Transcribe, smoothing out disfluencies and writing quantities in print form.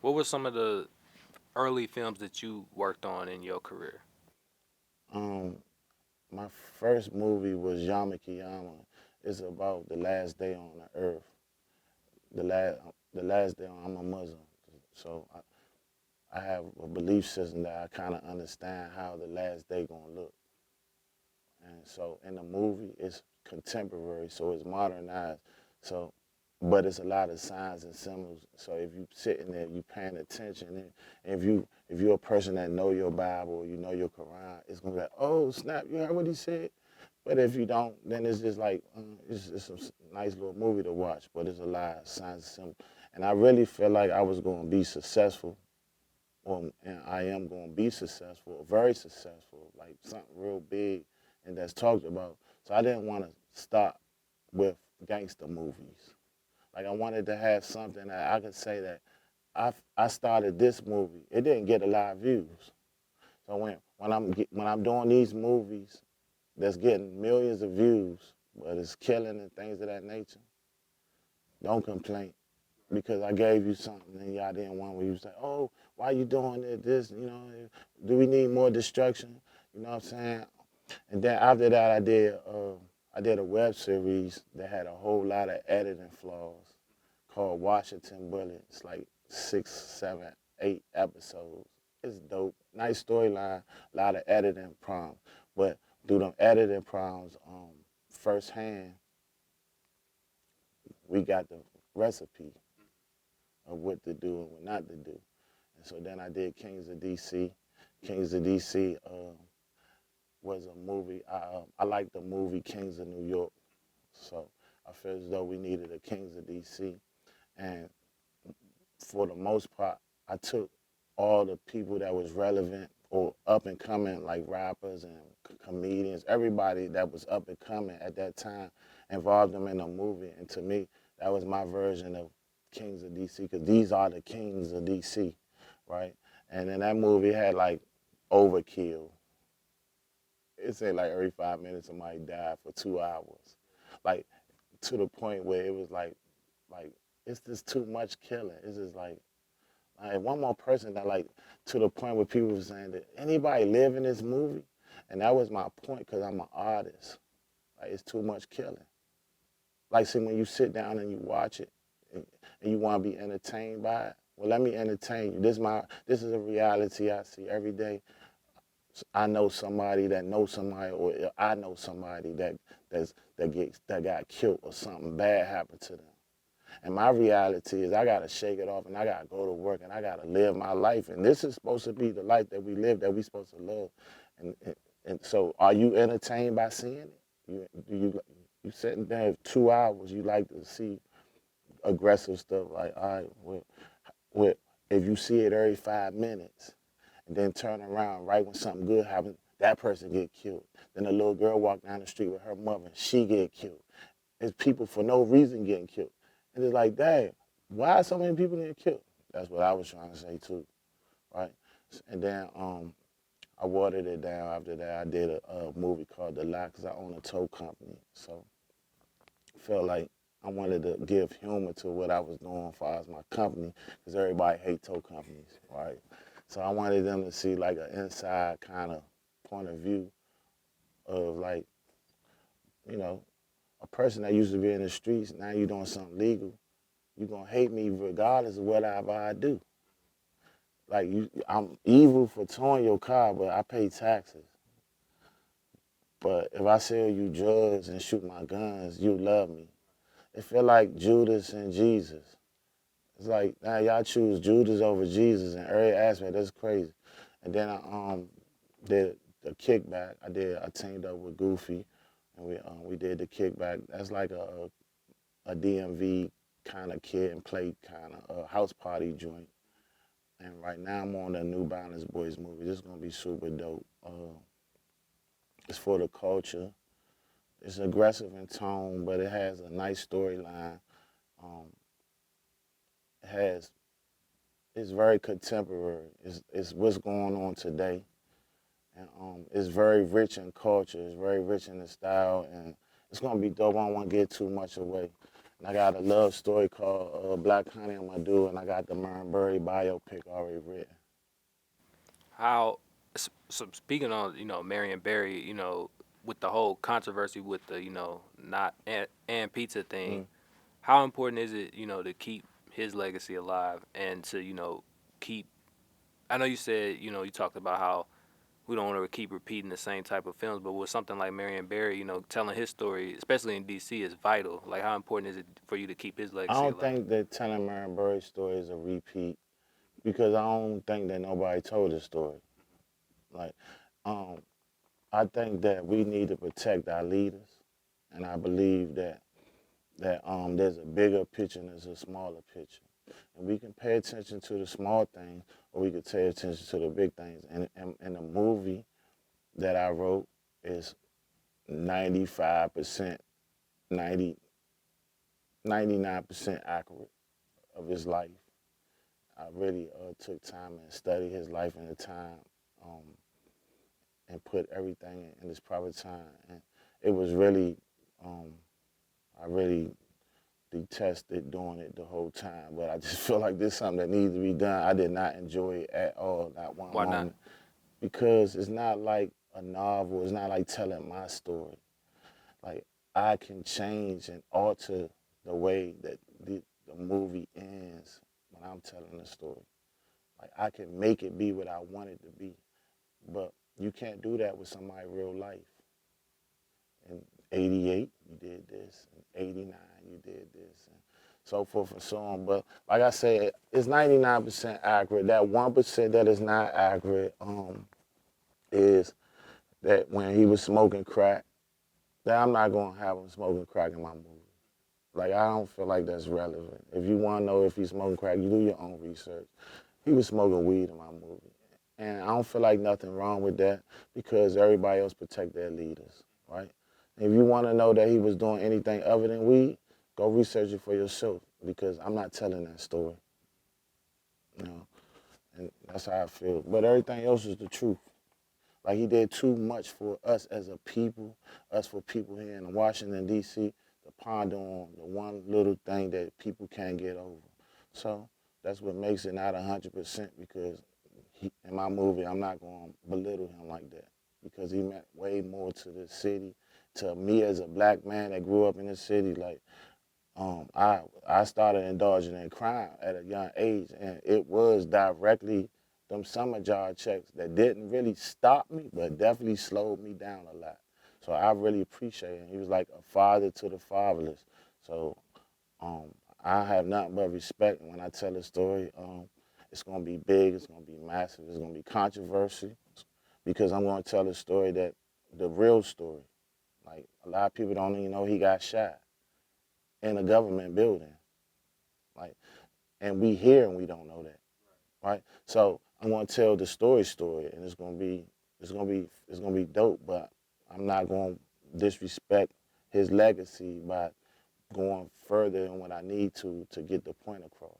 What were some of the early films that you worked on in your career? Um, my first movie was Yama Kiyama. It's about the last day on the earth. The last, the last day I'm a Muslim, so I have a belief system that I kind of understand how the last day gonna look. And so in the movie, it's contemporary, so it's modernized. So, but it's a lot of signs and symbols. So if you sitting there, you paying attention, and if you're a person that know your Bible, you know your Quran, it's gonna be like, oh snap, you heard what he said. But if you don't, then it's just like it's a nice little movie to watch. But it's a lot of signs and symbols, and I really feel like I was gonna be successful, and I am gonna be successful, very successful, like something real big and that's talked about. So I didn't want to stop with gangster movies. Like I wanted to have something that I could say that I started this movie. It didn't get a lot of views. So when I'm doing these movies that's getting millions of views, but it's killing and things of that nature, don't complain because I gave you something and y'all didn't want when you say, oh, why you doing this? You know, do we need more destruction? You know what I'm saying? And then after that, I did a web series that had a whole lot of editing flaws called Washington Bullet. It's like 6, 7, 8 episodes. It's dope. Nice storyline, a lot of editing problems. But through them editing problems, firsthand, we got the recipe of what to do and what not to do. And so then I did Kings of DC. Kings of DC was a movie. I like the movie Kings of New York. So I feel as though we needed a Kings of DC. And for the most part, I took all the people that was relevant or up and coming, like rappers and comedians, everybody that was up and coming at that time, involved them in a movie. And to me, that was my version of Kings of DC, because these are the Kings of DC, right? And then that movie had like overkill. It said like every 5 minutes somebody died for 2 hours. Like to the point where it was like it's just too much killing. It's just like one more person that like to the point where people were saying that anybody live in this movie, and that was my point because I'm an artist. Like it's too much killing. Like see when you sit down and you watch it, and you want to be entertained by it. Well, let me entertain you. This is a reality I see every day. I know somebody that knows somebody, or I know somebody that got killed or something bad happened to them. And my reality is I gotta shake it off and I gotta go to work and I gotta live my life. And this is supposed to be the life that we live, that we supposed to live. And so, are you entertained by seeing it? You sitting there 2 hours? You like to see aggressive stuff like, all right, if you see it every 5 minutes and then turn around right when something good happens, that person get killed. Then a little girl walk down the street with her mother, she get killed. It's people for no reason getting killed. And it's like, dang, why are so many people getting killed? That's what I was trying to say too, right? And then I watered it down after that. I did a movie called The Lie because I own a tow company. So I felt like I wanted to give humor to what I was doing as far as my company, because everybody hate tow companies, right? So I wanted them to see like an inside kind of point of view of like, you know, a person that used to be in the streets, now you doing something legal, you gonna hate me regardless of whatever I do. Like I'm evil for towing your car, but I pay taxes. But if I sell you drugs and shoot my guns, you love me. It feel like Judas and Jesus. It's like now y'all choose Judas over Jesus in every aspect. That's crazy. And then I did the kickback. I teamed up with Goofy, and we did the kickback. That's like a DMV kind of kid and play kind of house party joint. And right now I'm on the New Balance Boys movie. This is gonna be super dope. It's for the culture. It's aggressive in tone, but it has a nice storyline. Um, it has it's very contemporary. It's what's going on today, and it's very rich in culture. It's very rich in the style, and it's gonna be dope. I don't want to get too much away. And I got a love story called Black Honey I'm gonna do, and I got the Marion Barry biopic already written. How, so speaking on, Marion Barry, with the whole controversy with the, not and pizza thing, Mm. how important is it, to keep his legacy alive and to, keep, I know you said, you talked about how we don't want to keep repeating the same type of films, but with something like Marion Barry, telling his story, especially in DC, is vital. Like, how important is it for you to keep his I legacy don't alive? think that telling Marion Barry's story is a repeat because I don't think that nobody told his story. Like, um, I think that we need to protect our leaders, and I believe that there's a bigger picture and there's a smaller picture, and we can pay attention to the small things, or we could pay attention to the big things. And the movie that I wrote is 95%, 90, 99% accurate of his life. I really took time and studied his life in the time, um, and put everything in its proper time. And it was really, um, I really detested doing it the whole time, but I just feel like this is something that needs to be done. I did not enjoy it at all, not one Why not? moment, because it's not like a novel. It's not like telling my story. Like, I can change and alter the way that the movie ends when I'm telling the story. Like, I can make it be what I want it to be, but you can't do that with somebody's real life. In 88, you did this. In 89, you did this. And so forth and so on. But like I said, it's 99% accurate. That 1% that is not accurate is that when he was smoking crack, that I'm not going to have him smoking crack in my movie. Like, I don't feel like that's relevant. If you want to know if he's smoking crack, you do your own research. He was smoking weed in my movie. And I don't feel like nothing wrong with that because everybody else protect their leaders, right? If you want to know that he was doing anything other than weed, go research it for yourself because I'm not telling that story, you know? And that's how I feel. But everything else is the truth. Like, he did too much for us as a people, us for people here in Washington, D.C., to ponder on the one little thing that people can't get over. So that's what makes it not 100% because in my movie, I'm not going to belittle him like that because he meant way more to the city, to me as a black man that grew up in the city. Like, I started indulging in crime at a young age, and it was directly them summer job checks that didn't really stop me, but definitely slowed me down a lot. So I really appreciate him. He was like a father to the fatherless. So um, I have nothing but respect. And when I tell a story, it's going to be big, it's going to be massive, it's going to be controversial because I'm going to tell a story that the real story. Like, a lot of people don't even know he got shot in a government building. Like, and we here and we don't know that, right? So I'm gonna tell the story, and it's gonna be dope. But I'm not gonna disrespect his legacy by going further than what I need to get the point across.